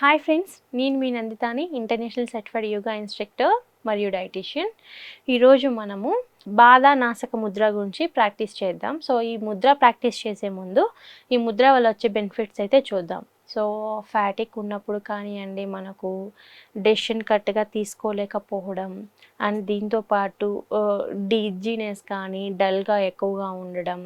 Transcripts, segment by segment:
Hi friends, నేను మీ నందితాని, international certified yoga instructor మరియు dietitian. ఈరోజు మనము బాధా నాసక ముద్ర గురించి ప్రాక్టీస్ చేద్దాం. సో ఈ ముద్ర ప్రాక్టీస్ చేసే ముందు ఈ ముద్ర వల్ల వచ్చే బెనిఫిట్స్ అయితే చూద్దాం. సో ఫ్యాటిక్ ఉన్నప్పుడు కానివ్వండి, మనకు డెసిషన్ కరెక్ట్గా తీసుకోలేకపోవడం అండ్ దీంతోపాటు డిజీనెస్ కానీ డల్గా ఎక్కువగా ఉండడం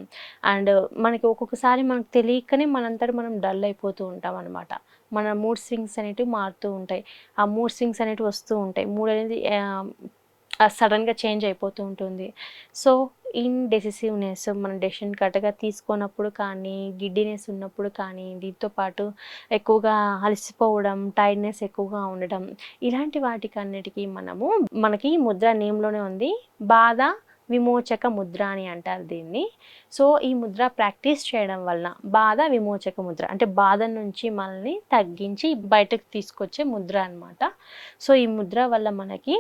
అండ్ మనకి ఒక్కొక్కసారి మనకు తెలియకనే మనంతట మనం డల్ అయిపోతూ ఉంటాం అనమాట. మన మూడ్ స్వింగ్స్ అనేటివి మారుతూ ఉంటాయి. ఆ మూడ్ స్వింగ్స్ అనేటివి వస్తూ ఉంటాయి. మూడ్ అనేది సడన్గా చేంజ్ అయిపోతూ ఉంటుంది. సో ఇండెసిసివ్నెస్, మన డెసిషన్ కరెక్ట్గా తీసుకున్నప్పుడు కానీ, గిడ్డినెస్ ఉన్నప్పుడు కానీ, దీంతో పాటు ఎక్కువగా అలసిపోవడం, టైర్డ్నెస్ ఎక్కువగా ఉండడం, ఇలాంటి వాటికన్నిటికీ మనకి ముద్ర నేమ్లోనే ఉంది, బాధ విమోచక ముద్ర అని అంటారు దీన్ని. సో ఈ ముద్ర ప్రాక్టీస్ చేయడం వలన బాధ విమోచక ముద్ర అంటే బాధ నుంచి మనల్ని తగ్గించి బయటకు తీసుకొచ్చే ముద్ర అన్నమాట. సో ఈ ముద్ర వల్ల మనకి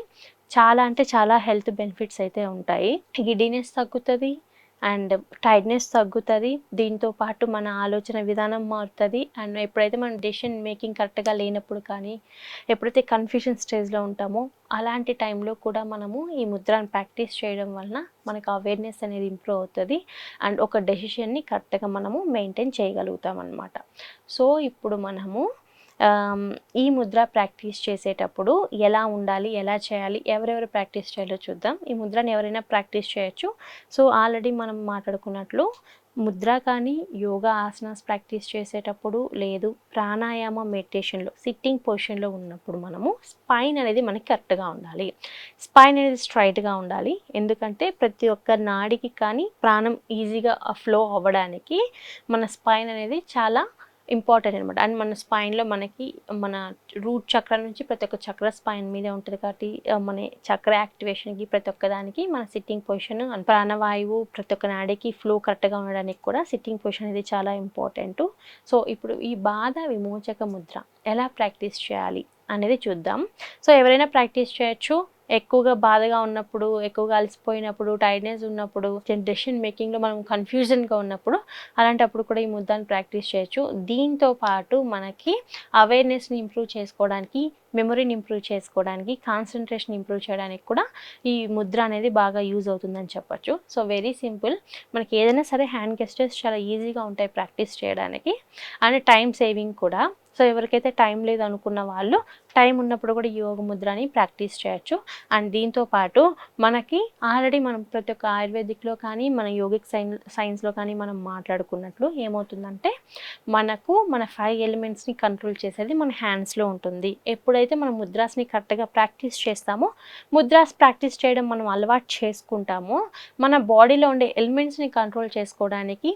చాలా అంటే చాలా హెల్త్ బెనిఫిట్స్ అయితే ఉంటాయి. గిడ్డినెస్ తగ్గుతుంది అండ్ టైర్డ్నెస్ తగ్గుతుంది. దీంతో పాటు మన ఆలోచన విధానం మారుతుంది. అండ్ ఎప్పుడైతే మనం డెసిషన్ మేకింగ్ కరెక్ట్గా లేనప్పుడు కానీ, ఎప్పుడైతే కన్ఫ్యూజన్ స్టేజ్లో ఉంటామో అలాంటి టైంలో కూడా మనము ఈ ముద్రను ప్రాక్టీస్ చేయడం వలన మనకు అవేర్నెస్ అనేది ఇంప్రూవ్ అవుతుంది అండ్ ఒక డెసిషన్ని కరెక్ట్గా మనము మెయింటైన్ చేయగలుగుతాం అన్నమాట. సో ఇప్పుడు మనము ఈ ముద్ర ప్రాక్టీస్ చేసేటప్పుడు ఎలా ఉండాలి, ఎలా చేయాలి, ఎవరెవరు ప్రాక్టీస్ చేయాలో చూద్దాం. ఈ ముద్రని ఎవరైనా ప్రాక్టీస్ చేయొచ్చు. సో ఆల్రెడీ మనం మాట్లాడుకున్నట్లు ముద్ర కానీ యోగా ఆసనాస్ ప్రాక్టీస్ చేసేటప్పుడు, లేదు ప్రాణాయామ మెడిటేషన్లో సిట్టింగ్ పొజిషన్లో ఉన్నప్పుడు మనము స్పైన్ అనేది మనకి కరెక్ట్గా ఉండాలి. స్పైన్ అనేది స్ట్రైట్గా ఉండాలి. ఎందుకంటే ప్రతి ఒక్క నాడికి కానీ ప్రాణం ఈజీగా ఫ్లో అవ్వడానికి మన స్పైన్ అనేది చాలా ఇంపార్టెంట్ అనమాట. అండ్ మన స్పైన్లో మనకి మన రూట్ చక్ర నుంచి ప్రతి ఒక్క చక్ర స్పైన్ మీదే ఉంటుంది కాబట్టి మన చక్ర యాక్టివేషన్కి ప్రతి ఒక్కదానికి మన సిట్టింగ్ పొజిషన్ అండ్ ప్రాణవాయువు ప్రతి ఒక్క నాడికి ఫ్లో కరెక్ట్గా ఉండడానికి కూడా సిట్టింగ్ పొజిషన్ అనేది చాలా ఇంపార్టెంట్. సో ఇప్పుడు ఈ బాధ విమోచక ముద్ర ఎలా ప్రాక్టీస్ చేయాలి అనేది చూద్దాం. సో ఎవరైనా ప్రాక్టీస్ చేయొచ్చు. ఎక్కువగా బాధగా ఉన్నప్పుడు, ఎక్కువగా అలసిపోయినప్పుడు, టైర్డ్నెస్ ఉన్నప్పుడు, డెసిషన్ మేకింగ్లో మనం కన్ఫ్యూజన్గా ఉన్నప్పుడు అలాంటప్పుడు కూడా ఈ ముద్రను ప్రాక్టీస్ చేయొచ్చు. దీంతో పాటు మనకి అవేర్నెస్ని ఇంప్రూవ్ చేసుకోవడానికి, మెమొరీని ఇంప్రూవ్ చేసుకోవడానికి, కాన్సన్ట్రేషన్ ఇంప్రూవ్ చేయడానికి కూడా ఈ ముద్ర అనేది బాగా యూజ్ అవుతుందని చెప్పొచ్చు. So very simple. మనకి ఏదైనా సరే హ్యాండ్ గెస్టర్స్ చాలా ఈజీగా ఉంటాయి ప్రాక్టీస్ చేయడానికి అండ్ టైం సేవింగ్ కూడా. సో ఎవరికైతే టైం లేదు అనుకున్న వాళ్ళు టైం ఉన్నప్పుడు కూడా యోగ ముద్రని ప్రాక్టీస్ చేయొచ్చు. అండ్ దీంతో పాటు మనకి ఆల్రెడీ మనం ప్రతి ఒక్క ఆయుర్వేదిక్లో కానీ, మన యోగిక్ సైన్స్లో కానీ మనం మాట్లాడుకున్నట్లు ఏమవుతుందంటే మనకు మన 5 ఎలిమెంట్స్ని కంట్రోల్ చేసేది మన హ్యాండ్స్లో ఉంటుంది. ఎప్పుడైతే మనం ముద్రాస్ని కరెక్ట్గా ప్రాక్టీస్ చేస్తామో, ముద్రాస్ ప్రాక్టీస్ చేయడం మనం అలవాటు చేసుకుంటామో, మన బాడీలో ఉండే ఎలిమెంట్స్ని కంట్రోల్ చేసుకోవడానికి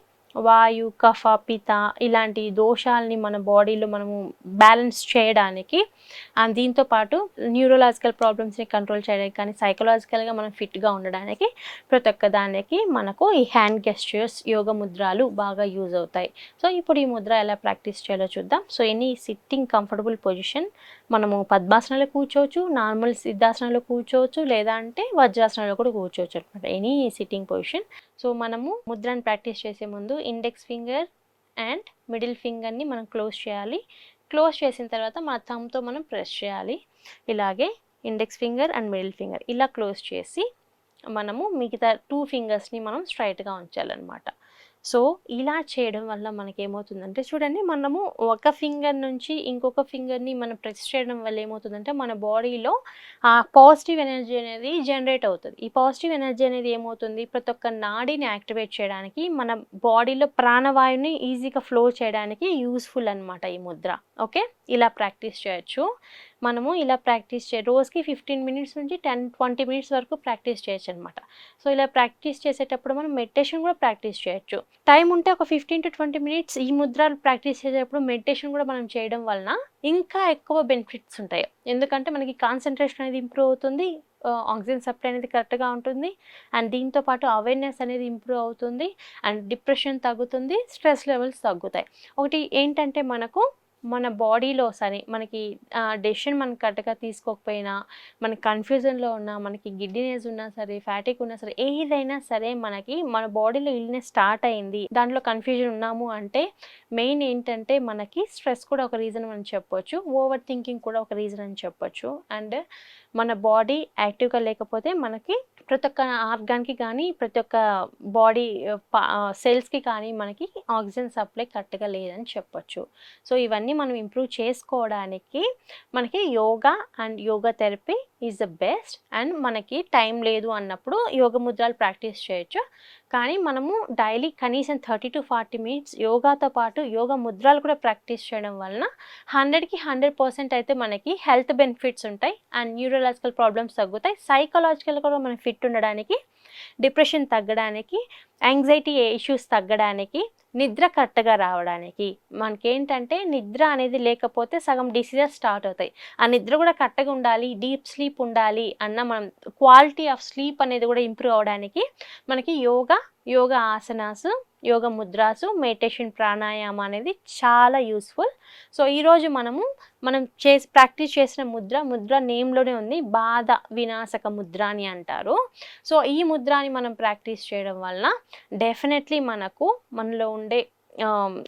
వాయు, కఫ, పిత ఇలాంటి దోషాలని మన బాడీలో మనము బ్యాలెన్స్ చేయడానికి అండ్ దీంతో పాటు న్యూరోలాజికల్ ప్రాబ్లమ్స్ని కంట్రోల్ చేయడానికి కానీ, సైకలాజికల్గా మనం ఫిట్గా ఉండడానికి ప్రతి ఒక్క దానికి మనకు ఈ హ్యాండ్ గెస్చర్స్, యోగ ముద్రాలు బాగా యూజ్ అవుతాయి. సో ఇప్పుడు ఈ ముద్ర ఎలా ప్రాక్టీస్ చేయాలో చూద్దాం. So any sitting comfortable position, మనము పద్మాసనంలో కూర్చోవచ్చు, నార్మల్ సిద్ధాసనంలో కూర్చోవచ్చు, లేదా అంటే వజ్రాసనంలో కూడా కూర్చోవచ్చు అనమాట. Any sitting position. సో మనము ముద్రను ప్రాక్టీస్ చేసే ముందు ఇండెక్స్ ఫింగర్ అండ్ మిడిల్ ఫింగర్ని మనం క్లోజ్ చేయాలి. క్లోజ్ చేసిన తర్వాత మన థంబ్తో మనం ప్రెస్ చేయాలి. ఇలాగే index finger and middle finger ఇలా క్లోజ్ చేసి మనము మిగతా 2 ఫింగర్స్ని మనం స్ట్రైట్గా ఉంచాలన్నమాట. సో ఇలా చేయడం వల్ల మనకి ఏమవుతుందంటే చూడండి, మనము ఒక ఫింగర్ నుంచి ఇంకొక ఫింగర్ని మనం ప్రెస్ చేయడం వల్ల ఏమవుతుందంటే మన బాడీలో ఆ పాజిటివ్ ఎనర్జీ అనేది జనరేట్ అవుతుంది. ఈ పాజిటివ్ ఎనర్జీ అనేది ఏమవుతుంది, ప్రతి ఒక్క నాడిని యాక్టివేట్ చేయడానికి, మన బాడీలో ప్రాణవాయువుని ఈజీగా ఫ్లో చేయడానికి యూస్ఫుల్ అనమాట ఈ ముద్ర. ఓకే, ఇలా ప్రాక్టీస్ చేయొచ్చు. మనము ఇలా ప్రాక్టీస్ రోజుకి 15 మినిట్స్ నుంచి 10-20 మినిట్స్ వరకు ప్రాక్టీస్ చేయొచ్చు అనమాట. సో ఇలా ప్రాక్టీస్ చేసేటప్పుడు మనం మెడిటేషన్ కూడా ప్రాక్టీస్ చేయొచ్చు. టైం ఉంటే ఒక 15-20 మినిట్స్ ఈ ముద్రలు ప్రాక్టీస్ చేసేటప్పుడు మెడిటేషన్ కూడా మనం చేయడం వలన ఇంకా ఎక్కువ బెనిఫిట్స్ ఉంటాయి. ఎందుకంటే మనకి కాన్సన్ట్రేషన్ అనేది ఇంప్రూవ్ అవుతుంది, ఆక్సిజన్ సప్లై అనేది కరెక్ట్గా ఉంటుంది అండ్ దీంతో పాటు అవేర్నెస్ అనేది ఇంప్రూవ్ అవుతుంది అండ్ డిప్రెషన్ తగ్గుతుంది, స్ట్రెస్ లెవెల్స్ తగ్గుతాయి. ఒకటి ఏంటంటే మనకు మన బాడీలో సరే మనకి డెసిషన్ మనం కరెక్ట్గా తీసుకోకపోయినా, మనకి కన్ఫ్యూజన్లో ఉన్నా, మనకి గిడ్డినెస్ ఉన్నా సరే, ఫ్యాటిక్ ఉన్నా సరే, ఏదైనా సరే మనకి మన బాడీలో ఇల్నెస్ స్టార్ట్ అయింది, దాంట్లో కన్ఫ్యూజన్ ఉన్నాము అంటే మెయిన్ ఏంటంటే మనకి స్ట్రెస్ కూడా ఒక రీజన్ అని చెప్పొచ్చు, ఓవర్ థింకింగ్ కూడా ఒక రీజన్ అని చెప్పొచ్చు. అండ్ మన బాడీ యాక్టివ్గా లేకపోతే మనకి ప్రతి ఒక్క ఆర్గాన్కి కానీ ప్రతి ఒక్క బాడీ సెల్స్కి కానీ మనకి ఆక్సిజన్ సప్లై కరెక్ట్గా లేదని చెప్పొచ్చు. సో ఇవన్నీ మనం ఇంప్రూవ్ చేసుకోవడానికి మనకి yoga and yoga therapy is the best. And మనకి టైం లేదు అన్నప్పుడు యోగ ముద్రలు ప్రాక్టీస్ చేయొచ్చు. కానీ మనము డైలీ కనీసం 30 to 40 మినిట్స్ యోగాతో పాటు యోగ ముద్రలు కూడా ప్రాక్టీస్ చేయడం వలన 100కి 100% అయితే మనకి హెల్త్ బెనిఫిట్స్ ఉంటాయి. అండ్ న్యూరలాజికల్ ప్రాబ్లమ్స్ తగ్గుతాయి, సైకలాజికల్ కూడా మనం ఫిట్ ఉండడానికి, డిప్రెషన్ తగ్గడానికి, యాంగ్జైటీ ఇష్యూస్ తగ్గడానికి, నిద్ర కరెక్ట్గా రావడానికి. మనకేంటంటే నిద్ర అనేది లేకపోతే సగం డిసీజెస్ స్టార్ట్ అవుతాయి. ఆ నిద్ర కూడా కరెక్ట్గా ఉండాలి, డీప్ స్లీప్ ఉండాలి అన్న మనం క్వాలిటీ ఆఫ్ స్లీప్ అనేది కూడా ఇంప్రూవ్ అవడానికి మనకి యోగా ఆసనాసు, యోగ ముద్రాసు, మెడిటేషన్, ప్రాణాయామం అనేది చాలా యూస్ఫుల్. సో ఈరోజు మనం ప్రాక్టీస్ చేసిన ముద్ర నేమ్లోనే ఉంది, బాధ వినాశక ముద్ర అని అంటారు. సో ఈ ముద్రని మనం ప్రాక్టీస్ చేయడం వలన డెఫినెట్లీ మనలో ఉండే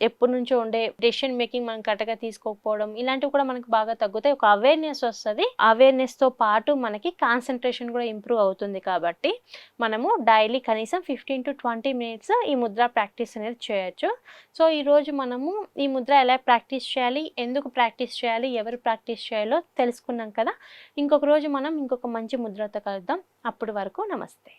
ఎప్పటి నుంచో ఉండే డెసిషన్ మేకింగ్ మనం కరెక్ట్గా తీసుకోకపోవడం ఇలాంటివి కూడా మనకు బాగా తగ్గుతాయి. ఒక అవేర్నెస్ వస్తుంది, అవేర్నెస్తో పాటు మనకి కాన్సన్ట్రేషన్ కూడా ఇంప్రూవ్ అవుతుంది. కాబట్టి మనము డైలీ కనీసం 15 to 20 మినిట్స్ ఈ ముద్ర ప్రాక్టీస్ అనేది చేయొచ్చు. సో ఈరోజు మనము ఈ ముద్ర ఎలా ప్రాక్టీస్ చేయాలి, ఎందుకు ప్రాక్టీస్ చేయాలి, ఎవరు ప్రాక్టీస్ చేయాలో తెలుసుకున్నాం కదా. ఇంకొక రోజు మనం ఇంకొక మంచి ముద్రతో కలుద్దాం. అప్పటి వరకు నమస్తే.